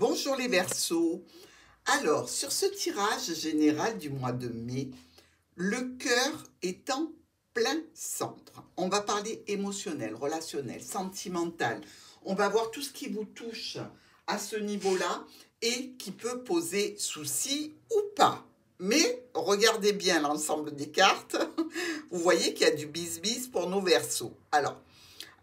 Bonjour les Verseaux. Alors, sur ce tirage général du mois de mai, le cœur est en plein centre. On va parler émotionnel, relationnel, sentimental. On va voir tout ce qui vous touche à ce niveau-là et qui peut poser souci ou pas. Mais regardez bien l'ensemble des cartes. Vous voyez qu'il y a du bis-bis pour nos Verseaux. Alors,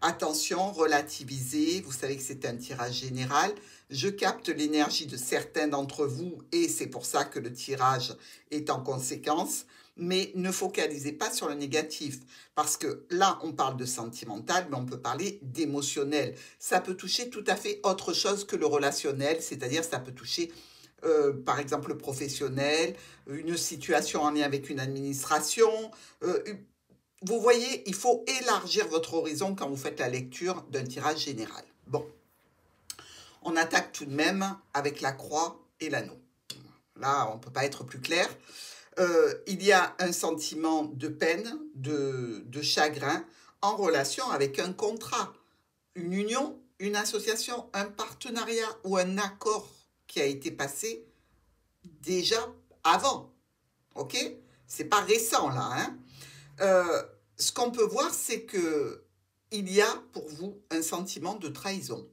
attention, relativisez. Vous savez que c'est un tirage général. Je capte l'énergie de certains d'entre vous et c'est pour ça que le tirage est en conséquence. Mais ne focalisez pas sur le négatif parce que là, on parle de sentimental, mais on peut parler d'émotionnel. Ça peut toucher tout à fait autre chose que le relationnel, c'est-à-dire ça peut toucher par exemple le professionnel, une situation en lien avec une administration, vous voyez, il faut élargir votre horizon quand vous faites la lecture d'un tirage général. Bon, on attaque tout de même avec la croix et l'anneau. Là, on ne peut pas être plus clair. Il y a un sentiment de peine, de chagrin en relation avec un contrat, une union, une association, un partenariat ou un accord qui a été passé déjà avant. Ok? C'est pas récent là, hein? Ce qu'on peut voir, c'est que il y a pour vous un sentiment de trahison.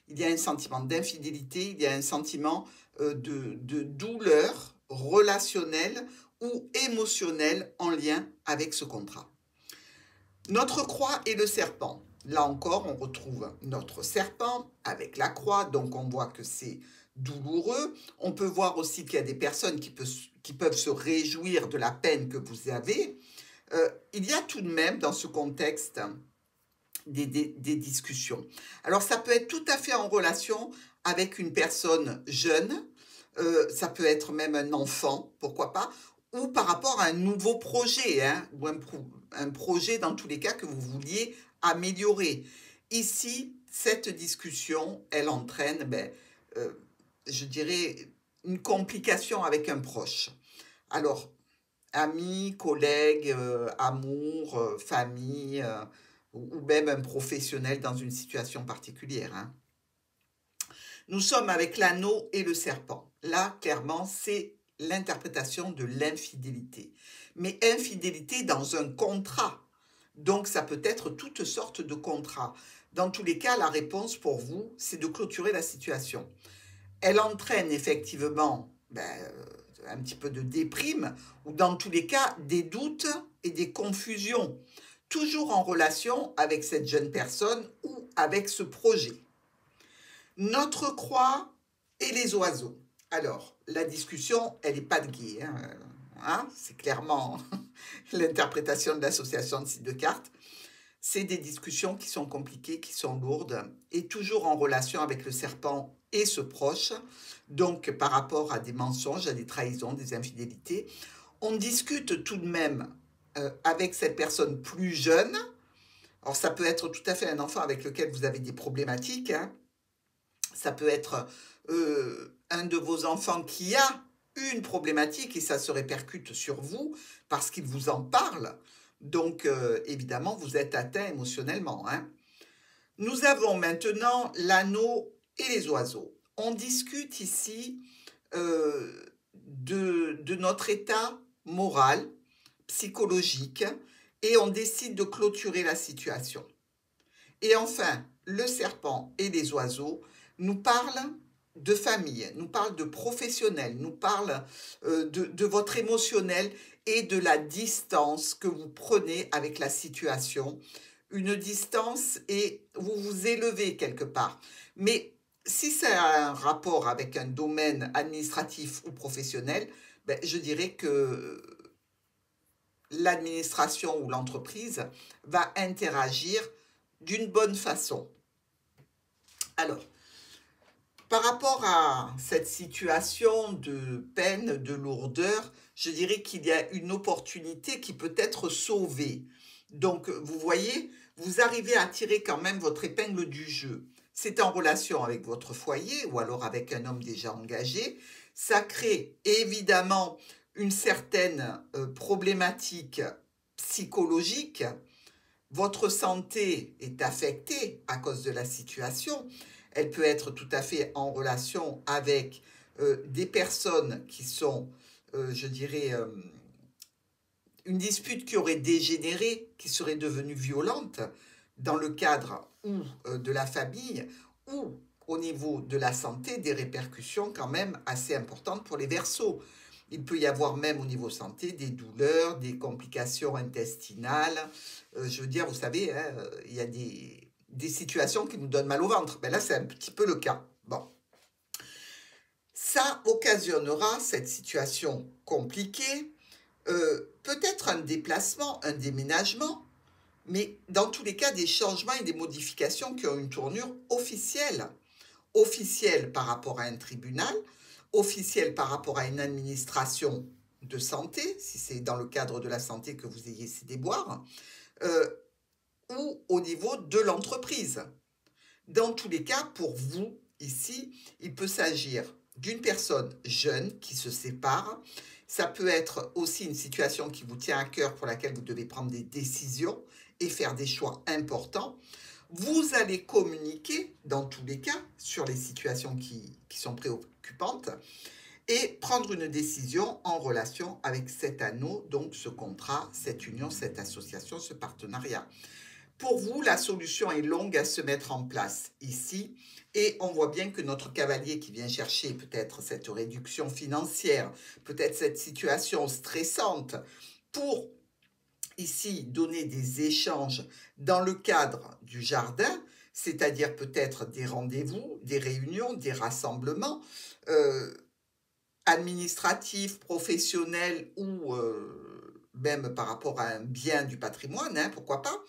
Il y a un sentiment d'infidélité, il y a un sentiment de douleur relationnelle ou émotionnelle en lien avec ce contrat. Notre croix et le serpent. Là encore, on retrouve notre serpent avec la croix, donc on voit que c'est douloureux. On peut voir aussi qu'il y a des personnes qui peuvent se réjouir de la peine que vous avez. Il y a tout de même dans ce contexte des discussions. Alors ça peut être tout à fait en relation avec une personne jeune, ça peut être même un enfant, pourquoi pas, ou par rapport à un nouveau projet, hein, ou un projet dans tous les cas que vous vouliez améliorer. Ici, cette discussion, elle entraîne, je dirais, une complication avec un proche. Alors, amis, collègues, amour, famille, ou même un professionnel dans une situation particulière, hein. Nous sommes avec l'anneau et le serpent. Là, clairement, c'est l'interprétation de l'infidélité. Mais infidélité dans un contrat. Donc, ça peut être toutes sortes de contrats. Dans tous les cas, la réponse pour vous, c'est de clôturer la situation. Elle entraîne effectivement un petit peu de déprime, ou dans tous les cas, des doutes et des confusions, toujours en relation avec cette jeune personne ou avec ce projet. Notre croix et les oiseaux. Alors, la discussion, elle n'est pas de gué, hein, c'est clairement l'interprétation de l'association de sites de cartes. C'est des discussions qui sont compliquées, qui sont lourdes, et toujours en relation avec le serpent et ce proche, donc par rapport à des mensonges, à des trahisons, des infidélités. On discute tout de même avec cette personne plus jeune. Alors ça peut être tout à fait un enfant avec lequel vous avez des problématiques, hein. Ça peut être un de vos enfants qui a une problématique et ça se répercute sur vous parce qu'il vous en parle. Donc, évidemment, vous êtes atteint émotionnellement, hein. Nous avons maintenant l'anneau et les oiseaux. On discute ici de notre état moral, psychologique, et on décide de clôturer la situation. Et enfin, le serpent et les oiseaux nous parlent de famille, nous parlent de professionnel, nous parlent de votre émotionnel et de la distance que vous prenez avec la situation. Une distance et vous vous élevez quelque part. Mais si ça a un rapport avec un domaine administratif ou professionnel, je dirais que l'administration ou l'entreprise va interagir d'une bonne façon. Alors, par rapport à cette situation de peine, de lourdeur, je dirais qu'il y a une opportunité qui peut être sauvée. Donc, vous voyez, vous arrivez à tirer quand même votre épingle du jeu. C'est en relation avec votre foyer ou alors avec un homme déjà engagé. Ça crée évidemment une certaine problématique psychologique. Votre santé est affectée à cause de la situation. Elle peut être tout à fait en relation avec des personnes qui sont, je dirais, une dispute qui aurait dégénéré, qui serait devenue violente dans le cadre ou de la famille ou au niveau de la santé, des répercussions quand même assez importantes pour les Verseaux. Il peut y avoir même au niveau santé des douleurs, des complications intestinales. Je veux dire, vous savez, hein, il y a des situations qui nous donnent mal au ventre. Ben là, c'est un petit peu le cas. Bon. Ça occasionnera cette situation compliquée, peut-être un déplacement, un déménagement, mais dans tous les cas, des changements et des modifications qui ont une tournure officielle. Officielle par rapport à un tribunal, officielle par rapport à une administration de santé, si c'est dans le cadre de la santé que vous ayez ces déboires, euh, ou au niveau de l'entreprise. Dans tous les cas, pour vous, ici, il peut s'agir d'une personne jeune qui se sépare. Ça peut être aussi une situation qui vous tient à cœur pour laquelle vous devez prendre des décisions et faire des choix importants. Vous allez communiquer, dans tous les cas, sur les situations qui sont préoccupantes et prendre une décision en relation avec cet anneau, donc ce contrat, cette union, cette association, ce partenariat. Pour vous, la solution est longue à se mettre en place ici et on voit bien que notre cavalier qui vient chercher peut-être cette réduction financière, peut-être cette situation stressante pour ici donner des échanges dans le cadre du jardin, c'est-à-dire peut-être des rendez-vous, des réunions, des rassemblements administratifs, professionnels ou même par rapport à un bien du patrimoine, hein, pourquoi pas.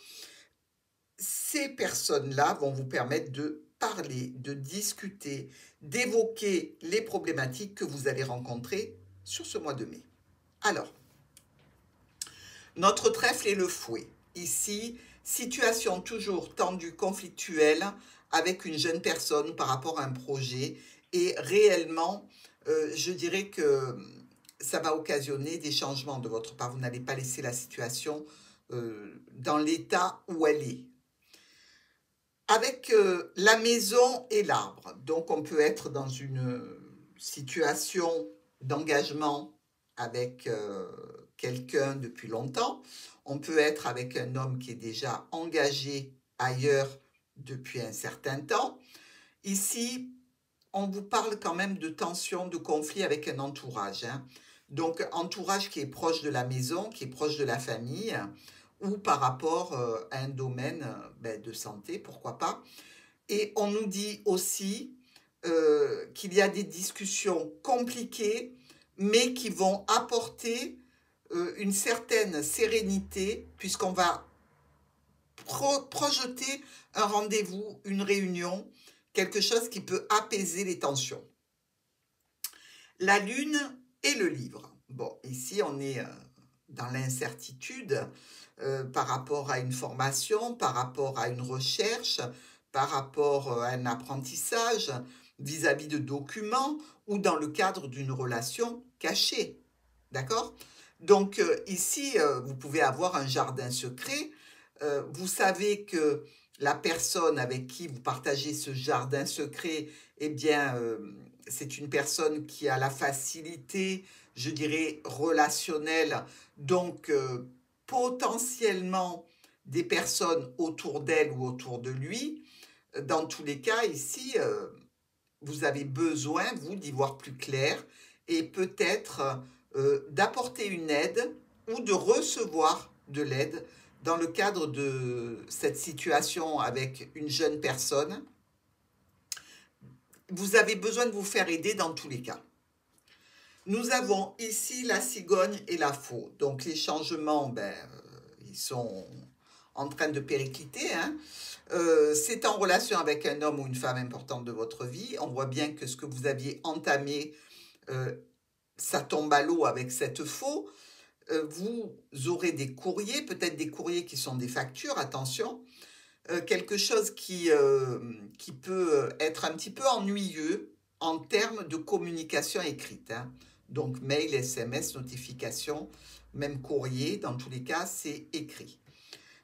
Ces personnes-là vont vous permettre de parler, de discuter, d'évoquer les problématiques que vous allez rencontrer sur ce mois de mai. Alors, notre trèfle et le fouet. Ici, situation toujours tendue, conflictuelle avec une jeune personne par rapport à un projet et réellement, je dirais que ça va occasionner des changements de votre part. Vous n'allez pas laisser la situation dans l'état où elle est. Avec la maison et l'arbre, donc on peut être dans une situation d'engagement avec quelqu'un depuis longtemps. On peut être avec un homme qui est déjà engagé ailleurs depuis un certain temps. Ici, on vous parle quand même de tension, de conflit avec un entourage, hein. Donc, entourage qui est proche de la maison, qui est proche de la famille, ou par rapport à un domaine de santé, pourquoi pas. Et on nous dit aussi qu'il y a des discussions compliquées, mais qui vont apporter une certaine sérénité, puisqu'on va projeter un rendez-vous, une réunion, quelque chose qui peut apaiser les tensions. La lune et le livre. Bon, ici, on est dans l'incertitude par rapport à une formation, par rapport à une recherche, par rapport à un apprentissage vis-à-vis de documents ou dans le cadre d'une relation cachée. D'accord? Donc ici, vous pouvez avoir un jardin secret. Vous savez que la personne avec qui vous partagez ce jardin secret, eh bien, c'est une personne qui a la facilité, je dirais, relationnelle, donc potentiellement des personnes autour d'elle ou autour de lui. Dans tous les cas, ici, vous avez besoin, vous, d'y voir plus clair et peut-être d'apporter une aide ou de recevoir de l'aide dans le cadre de cette situation avec une jeune personne. Vous avez besoin de vous faire aider dans tous les cas. Nous avons ici la cigogne et la faux. Donc les changements, ils sont en train de péricliter, hein. C'est en relation avec un homme ou une femme importante de votre vie. On voit bien que ce que vous aviez entamé, ça tombe à l'eau avec cette faux. Vous aurez des courriers, peut-être des courriers qui sont des factures, attention. Quelque chose qui peut être un petit peu ennuyeux en termes de communication écrite, hein. Donc mail, SMS, notification, même courrier, dans tous les cas, c'est écrit.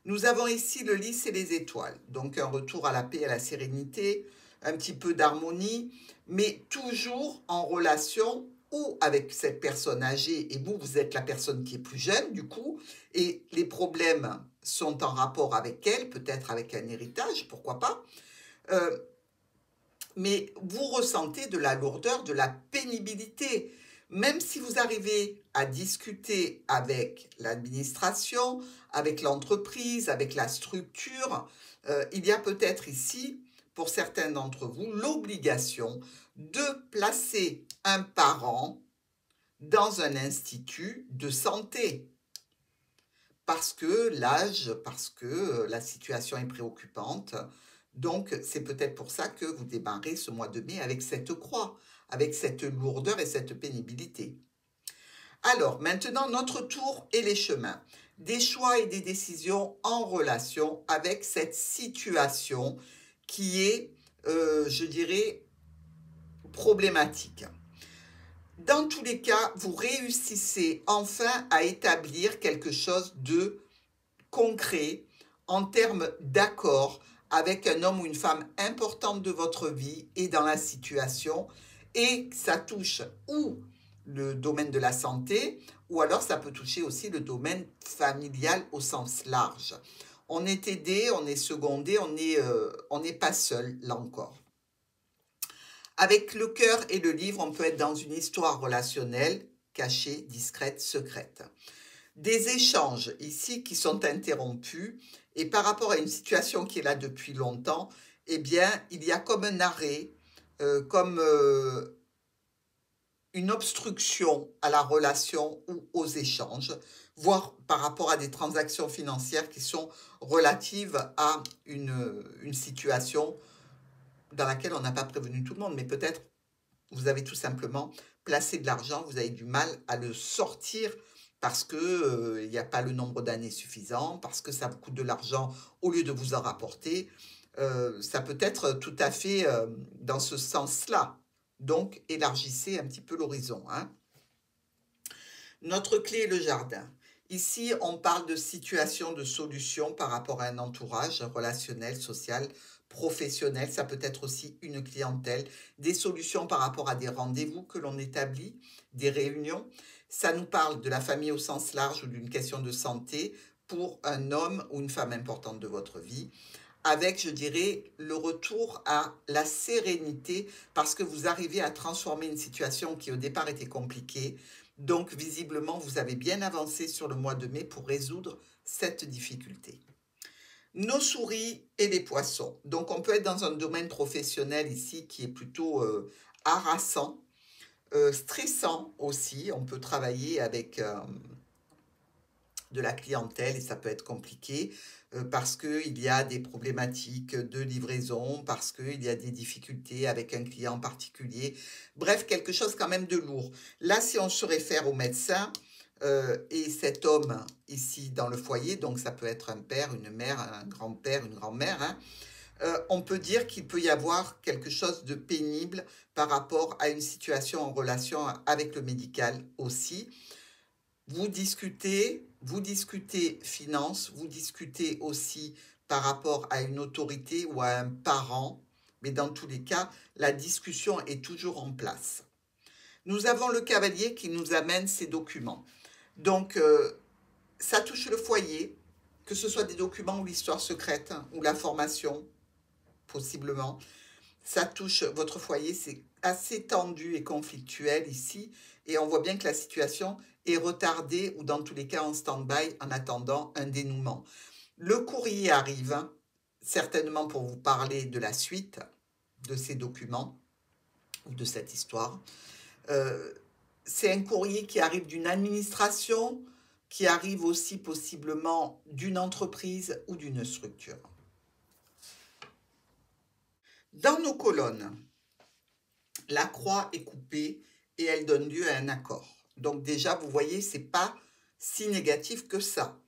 Nous avons ici le lys et les étoiles, donc un retour à la paix et à la sérénité, un petit peu d'harmonie, mais toujours en relation ou avec cette personne âgée, et vous, vous êtes la personne qui est plus jeune, du coup, et les problèmes sont en rapport avec elle, peut-être avec un héritage, pourquoi pas, euh, mais vous ressentez de la lourdeur, de la pénibilité. Même si vous arrivez à discuter avec l'administration, avec l'entreprise, avec la structure, il y a peut-être ici, pour certains d'entre vous, l'obligation de placer un parent dans un institut de santé. Parce que l'âge, parce que la situation est préoccupante. Donc, c'est peut-être pour ça que vous démarrez ce mois de mai avec cette croix, avec cette lourdeur et cette pénibilité. Alors, maintenant, notre tour et les chemins. Des choix et des décisions en relation avec cette situation qui est, je dirais, problématique. Dans tous les cas, vous réussissez enfin à établir quelque chose de concret en termes d'accord avec un homme ou une femme importante de votre vie et dans la situation, et ça touche ou le domaine de la santé, ou alors ça peut toucher aussi le domaine familial au sens large. On est aidé, on est secondé, on n'est pas seul, là encore. Avec le cœur et le livre, on peut être dans une histoire relationnelle, cachée, discrète, secrète. Des échanges ici qui sont interrompus, et par rapport à une situation qui est là depuis longtemps, eh bien, il y a comme un arrêt, comme une obstruction à la relation ou aux échanges, voire par rapport à des transactions financières qui sont relatives à une situation dans laquelle on n'a pas prévenu tout le monde, mais peut-être vous avez tout simplement placé de l'argent, vous avez du mal à le sortir parce que il n'y a pas le nombre d'années suffisant, parce que ça vous coûte de l'argent au lieu de vous en rapporter. Ça peut être tout à fait dans ce sens-là. Donc, élargissez un petit peu l'horizon, hein. Notre clé est le jardin. Ici, on parle de situation, de solution par rapport à un entourage relationnel, social, professionnel. Ça peut être aussi une clientèle, des solutions par rapport à des rendez-vous que l'on établit, des réunions. Ça nous parle de la famille au sens large ou d'une question de santé pour un homme ou une femme importante de votre vie, avec, je dirais, le retour à la sérénité parce que vous arrivez à transformer une situation qui au départ était compliquée. Donc, visiblement, vous avez bien avancé sur le mois de mai pour résoudre cette difficulté. Nos souris et les poissons. Donc, on peut être dans un domaine professionnel ici qui est plutôt harassant, stressant aussi. On peut travailler avec de la clientèle et ça peut être compliqué parce qu'il y a des problématiques de livraison, parce qu'il y a des difficultés avec un client particulier. Bref, quelque chose quand même de lourd. Là, si on se réfère au médecin et cet homme ici dans le foyer, donc ça peut être un père, une mère, un grand-père, une grand-mère, hein, on peut dire qu'il peut y avoir quelque chose de pénible par rapport à une situation en relation avec le médical aussi. Vous discutez finance, vous discutez aussi par rapport à une autorité ou à un parent, mais dans tous les cas, la discussion est toujours en place. Nous avons le cavalier qui nous amène ces documents. Donc, ça touche le foyer, que ce soit des documents ou l'histoire secrète, hein, ou la formation, possiblement. Ça touche votre foyer, c'est assez tendu et conflictuel ici, et on voit bien que la situation est retardée ou dans tous les cas en stand-by en attendant un dénouement. Le courrier arrive, hein, certainement pour vous parler de la suite de ces documents ou de cette histoire. C'est un courrier qui arrive d'une administration, qui arrive aussi possiblement d'une entreprise ou d'une structure. Dans nos colonnes, la croix est coupée et elle donne lieu à un accord. Donc déjà, vous voyez, c'est pas si négatif que ça.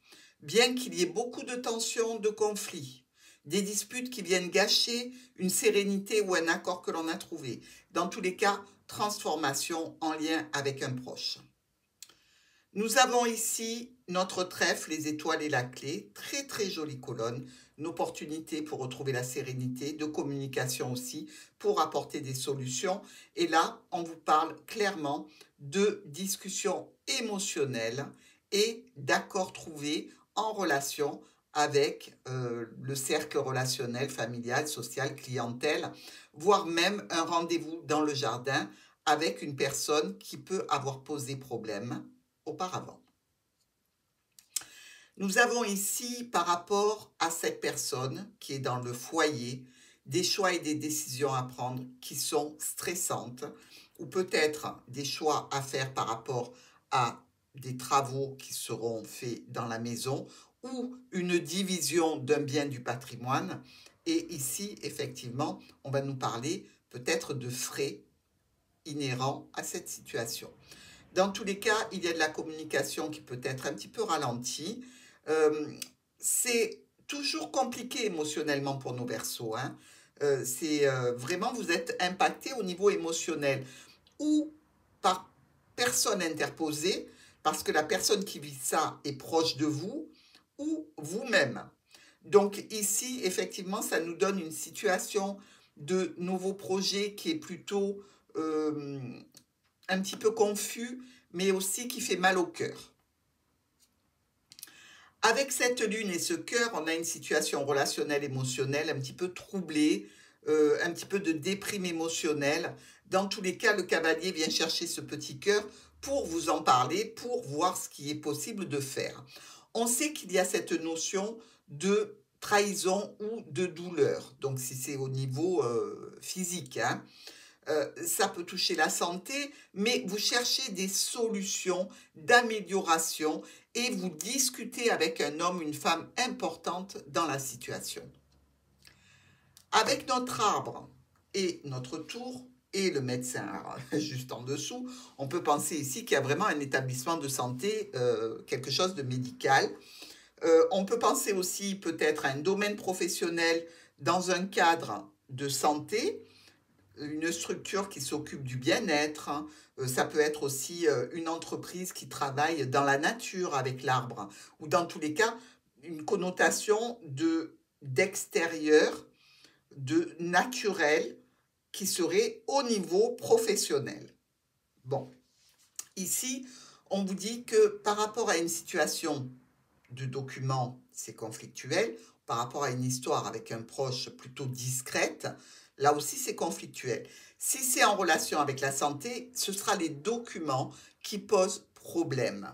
Bien qu'il y ait beaucoup de tensions, de conflits, des disputes qui viennent gâcher une sérénité ou un accord que l'on a trouvé. Dans tous les cas, transformation en lien avec un proche. Nous avons ici notre trèfle, les étoiles et la clé. Très très jolie colonne. une opportunité pour retrouver la sérénité, de communication aussi, pour apporter des solutions. Et là, on vous parle clairement de discussions émotionnelles et d'accords trouvés en relation avec le cercle relationnel, familial, social, clientèle, voire même un rendez-vous dans le jardin avec une personne qui peut avoir posé problème auparavant. Nous avons ici, par rapport à cette personne qui est dans le foyer, des choix et des décisions à prendre qui sont stressantes, ou peut-être des choix à faire par rapport à des travaux qui seront faits dans la maison, ou une division d'un bien du patrimoine. Et ici, effectivement, on va nous parler peut-être de frais inhérents à cette situation. Dans tous les cas, il y a de la communication qui peut être un petit peu ralentie. C'est toujours compliqué émotionnellement pour nos Verseaux, hein. C'est vraiment, vous êtes impacté au niveau émotionnel ou par personne interposée, parce que la personne qui vit ça est proche de vous, ou vous-même. Donc ici, effectivement, ça nous donne une situation de nouveau projet qui est plutôt un petit peu confus, mais aussi qui fait mal au cœur. Avec cette lune et ce cœur, on a une situation relationnelle, émotionnelle, un petit peu troublée, un petit peu de déprime émotionnelle. Dans tous les cas, le cavalier vient chercher ce petit cœur pour vous en parler, pour voir ce qui est possible de faire. On sait qu'il y a cette notion de trahison ou de douleur, donc si c'est au niveau physique, hein. Ça peut toucher la santé, mais vous cherchez des solutions d'amélioration et vous discutez avec un homme, une femme importante dans la situation. Avec notre arbre et notre tour et le médecin juste en dessous, on peut penser ici qu'il y a vraiment un établissement de santé, quelque chose de médical. On peut penser aussi peut-être à un domaine professionnel dans un cadre de santé, une structure qui s'occupe du bien-être, hein. Ça peut être aussi une entreprise qui travaille dans la nature avec l'arbre, ou dans tous les cas, une connotation d'extérieur, de naturel, qui serait au niveau professionnel. Bon, ici, on vous dit que par rapport à une situation de document, c'est conflictuel. Par rapport à une histoire avec un proche plutôt discrète, là aussi c'est conflictuel. Si c'est en relation avec la santé, ce sera les documents qui posent problème.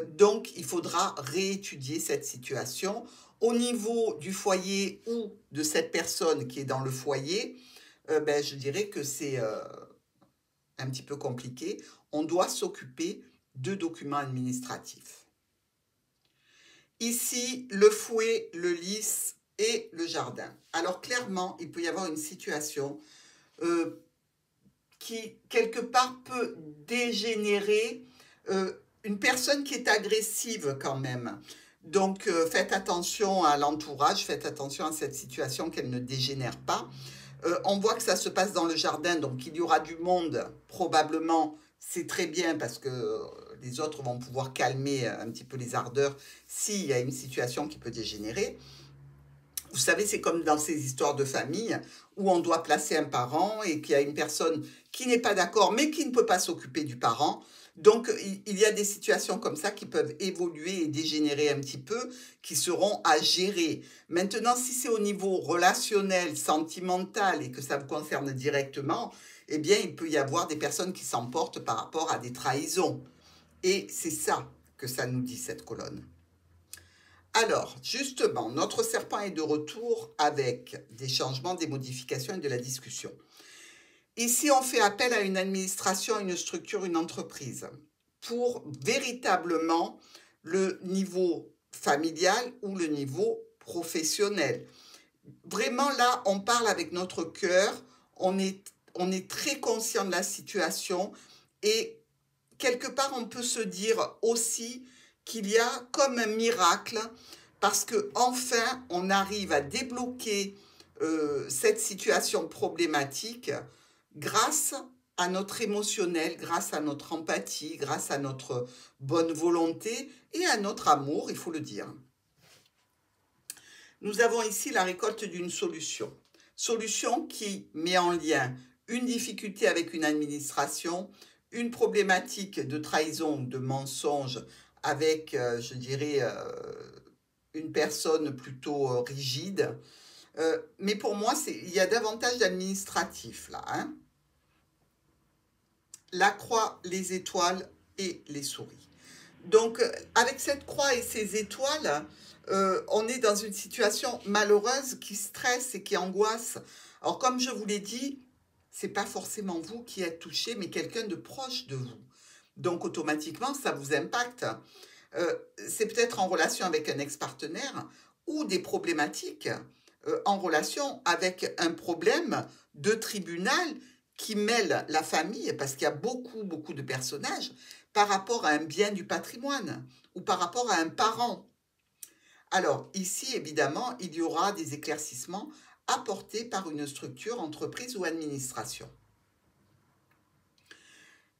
Donc il faudra réétudier cette situation. Au niveau du foyer ou de cette personne qui est dans le foyer, je dirais que c'est un petit peu compliqué. On doit s'occuper de documents administratifs. Ici, le fouet, le lys et le jardin. Alors clairement, il peut y avoir une situation qui, quelque part, peut dégénérer. Une personne qui est agressive quand même. Donc, faites attention à l'entourage, faites attention à cette situation qu'elle ne dégénère pas. On voit que ça se passe dans le jardin, donc il y aura du monde, probablement. C'est très bien parce que les autres vont pouvoir calmer un petit peu les ardeurs s'il y a une situation qui peut dégénérer. Vous savez, c'est comme dans ces histoires de famille où on doit placer un parent et qu'il y a une personne qui n'est pas d'accord mais qui ne peut pas s'occuper du parent. Donc, il y a des situations comme ça qui peuvent évoluer et dégénérer un petit peu, qui seront à gérer. Maintenant, si c'est au niveau relationnel, sentimental et que ça vous concerne directement, eh bien, il peut y avoir des personnes qui s'emportent par rapport à des trahisons. Et c'est ça que ça nous dit, cette colonne. Alors, justement, notre serpent est de retour avec des changements, des modifications et de la discussion. Ici, on fait appel à une administration, une structure, une entreprise pour véritablement le niveau familial ou le niveau professionnel. Vraiment, là, on parle avec notre cœur, on est très conscient de la situation et quelque part, on peut se dire aussi qu'il y a comme un miracle parce que enfin, on arrive à débloquer cette situation problématique grâce à notre émotionnel, grâce à notre empathie, grâce à notre bonne volonté et à notre amour, il faut le dire. Nous avons ici la récolte d'une solution. Solution qui met en lien une difficulté avec une administration, une problématique de trahison, de mensonge avec, je dirais, une personne plutôt rigide. Mais pour moi, il y a davantage d'administratif là, hein. La croix, les étoiles et les souris. Donc, avec cette croix et ces étoiles, on est dans une situation malheureuse qui stresse et qui angoisse. Alors, comme je vous l'ai dit, c'est pas forcément vous qui êtes touché, mais quelqu'un de proche de vous. Donc, automatiquement, ça vous impacte. C'est peut-être en relation avec un ex-partenaire ou des problématiques en relation avec un problème de tribunal qui mêle la famille, parce qu'il y a beaucoup, beaucoup de personnages, par rapport à un bien du patrimoine ou par rapport à un parent. Alors, ici, évidemment, il y aura des éclaircissements apportés par une structure, entreprise ou administration.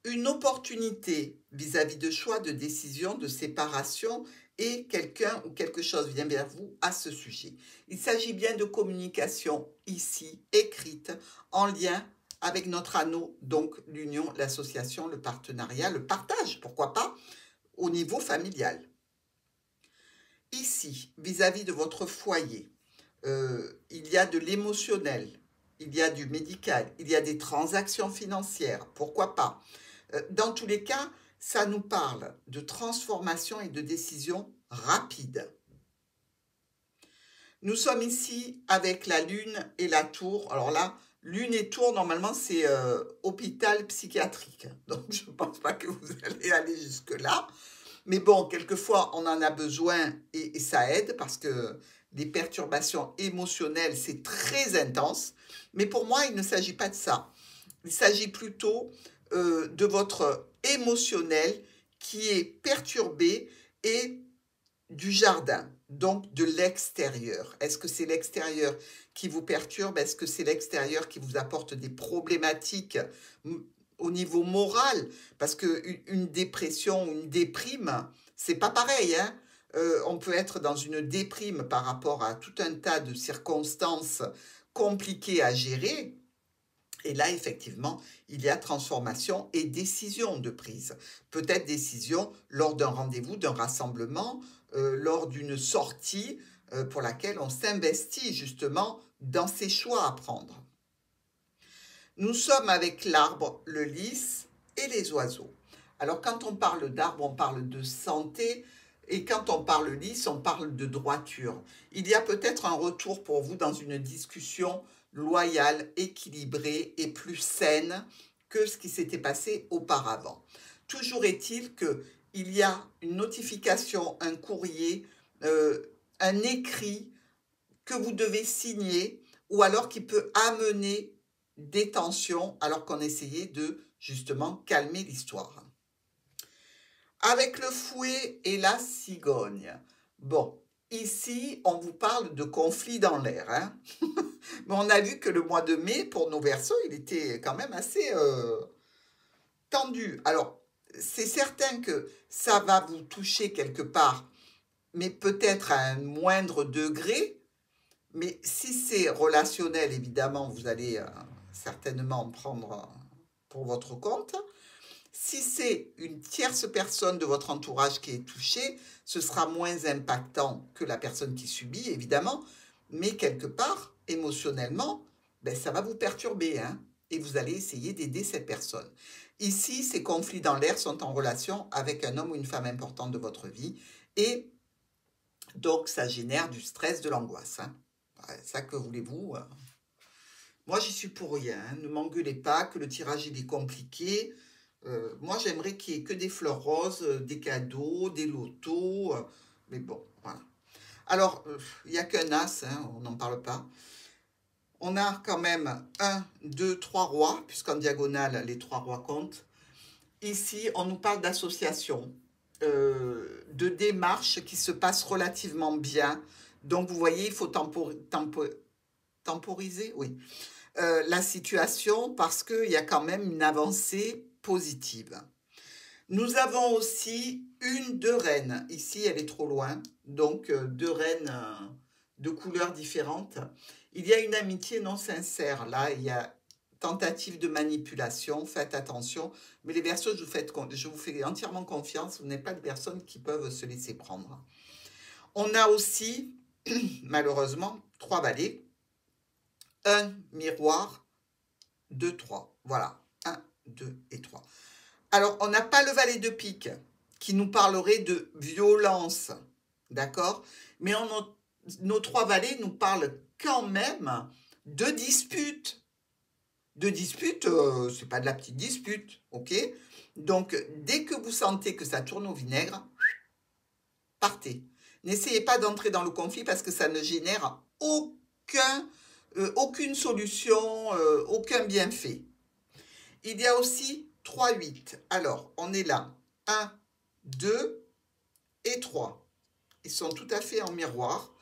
Une opportunité vis-à-vis de choix, de décision, de séparation, et quelqu'un ou quelque chose vient vers vous à ce sujet. Il s'agit bien de communication ici, écrite, en lien avec notre anneau, donc l'union, l'association, le partenariat, le partage, pourquoi pas, au niveau familial. Ici, vis-à-vis de votre foyer, il y a de l'émotionnel, il y a du médical, il y a des transactions financières, pourquoi pas. Dans tous les cas, ça nous parle de transformation et de décision rapide. Nous sommes ici avec la lune et la tour. Alors là, lune et tour, normalement, c'est hôpital psychiatrique. Donc, je ne pense pas que vous allez aller jusque-là. Mais bon, quelquefois, on en a besoin et ça aide parce que les perturbations émotionnelles, c'est très intense. Mais pour moi, il ne s'agit pas de ça. Il s'agit plutôt de votre émotionnel qui est perturbé et du jardin, donc de l'extérieur. Est-ce que c'est l'extérieur qui vous perturbe? Est-ce que c'est l'extérieur qui vous apporte des problématiques au niveau moral? Parce qu'une dépression, une déprime, c'est pas pareil, hein? On peut être dans une déprime par rapport à tout un tas de circonstances compliquées à gérer. Et là, effectivement, il y a transformation et décision de prise. Peut-être décision lors d'un rendez-vous, d'un rassemblement, lors d'une sortie pour laquelle on s'investit justement dans ses choix à prendre. Nous sommes avec l'arbre, le lys et les oiseaux. Alors quand on parle d'arbre, on parle de santé, et quand on parle lys, on parle de droiture. Il y a peut-être un retour pour vous dans une discussion loyale, équilibrée et plus saine que ce qui s'était passé auparavant. Toujours est-il qu'il y a une notification, un courrier, un écrit que vous devez signer ou alors qui peut amener des tensions alors qu'on essayait de justement calmer l'histoire. Avec le fouet et la cigogne. Bon, ici, on vous parle de conflit dans l'air, hein. Mais on a vu que le mois de mai, pour nos Verseaux, il était quand même assez tendu. Alors, c'est certain que ça va vous toucher quelque part, mais peut-être à un moindre degré. Mais si c'est relationnel, évidemment, vous allez certainement prendre pour votre compte. Si c'est une tierce personne de votre entourage qui est touchée, ce sera moins impactant que la personne qui subit, évidemment, mais quelque part, émotionnellement, ben, ça va vous perturber, hein, et vous allez essayer d'aider cette personne. Ici, ces conflits dans l'air sont en relation avec un homme ou une femme importante de votre vie, et donc ça génère du stress, de l'angoisse, hein. Ça, que voulez-vous? Moi, j'y suis pour rien, hein. Ne m'engueulez pas, que le tirage il est compliqué. Moi, j'aimerais qu'il n'y ait que des fleurs roses, des cadeaux, des lotos. Mais bon, voilà. Alors, il n'y a qu'un as, hein, on n'en parle pas. On a quand même 1, 2, 3 rois, puisqu'en diagonale, les 3 rois comptent. Ici, on nous parle d'association, de démarches qui se passent relativement bien. Donc, vous voyez, il faut temporiser, oui, la situation parce qu'il y a quand même une avancée positive. Nous avons aussi une de reines. Ici, elle est trop loin. Donc, deux reines de couleurs différentes. Il y a une amitié non sincère. Là, il y a tentative de manipulation. Faites attention. Mais les Verseaux, je vous fais entièrement confiance. Vous n'êtes pas des personnes qui peuvent se laisser prendre. On a aussi, malheureusement, 3 valets. Un miroir, 2, 3. Voilà. 1, 2 et 3. Alors, on n'a pas le valet de pique qui nous parlerait de violence. D'accord? Mais nos 3 valets nous parlent quand même de dispute. De dispute, c'est pas de la petite dispute, ok? Donc, dès que vous sentez que ça tourne au vinaigre, partez. N'essayez pas d'entrer dans le conflit parce que ça ne génère aucune solution, aucun bienfait. Il y a aussi 3, 8. Alors, on est là. 1, 2 et 3. Ils sont tout à fait en miroir.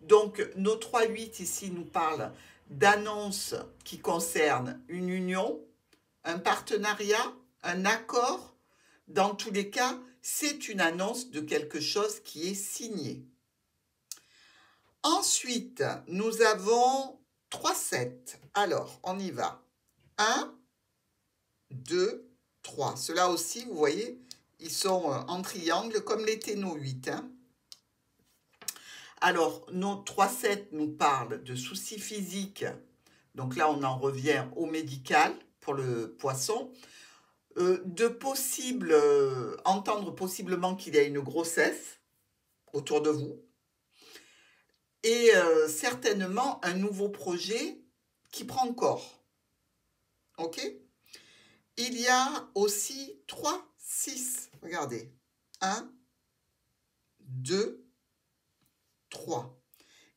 Donc, nos 3, 8 ici nous parlent d'annonces qui concernent une union, un partenariat, un accord. Dans tous les cas, c'est une annonce de quelque chose qui est signé. Ensuite, nous avons 3, 7. Alors, on y va. 1, 2, 3. Ceux-là aussi, vous voyez, ils sont en triangle comme l'étaient nos 8. Hein. Alors, nos 3, 7 nous parlent de soucis physiques. Donc là, on en revient au médical pour le poisson. Entendre possiblement qu'il y a une grossesse autour de vous. Et certainement un nouveau projet qui prend corps. Ok? Il y a aussi 3, 6. Regardez. 1, 2, 3.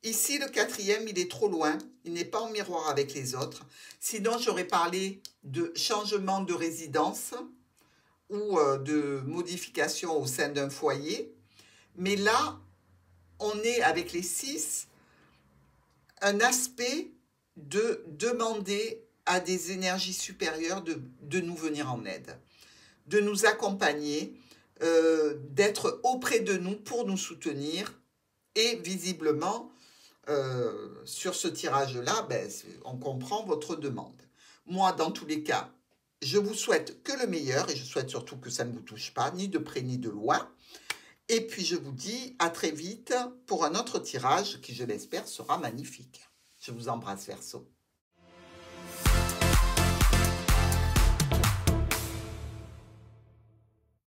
Ici, le 4e, il est trop loin. Il n'est pas en miroir avec les autres. Sinon, j'aurais parlé de changement de résidence ou de modification au sein d'un foyer. Mais là, on est avec les 6, un aspect de demander à des énergies supérieures de nous venir en aide, de nous accompagner, d'être auprès de nous pour nous soutenir. Et visiblement, sur ce tirage-là, on comprend votre demande. Moi, dans tous les cas, je vous souhaite que le meilleur et je souhaite surtout que ça ne vous touche pas, ni de près ni de loin. Et puis, je vous dis à très vite pour un autre tirage qui, je l'espère, sera magnifique. Je vous embrasse, Verseau.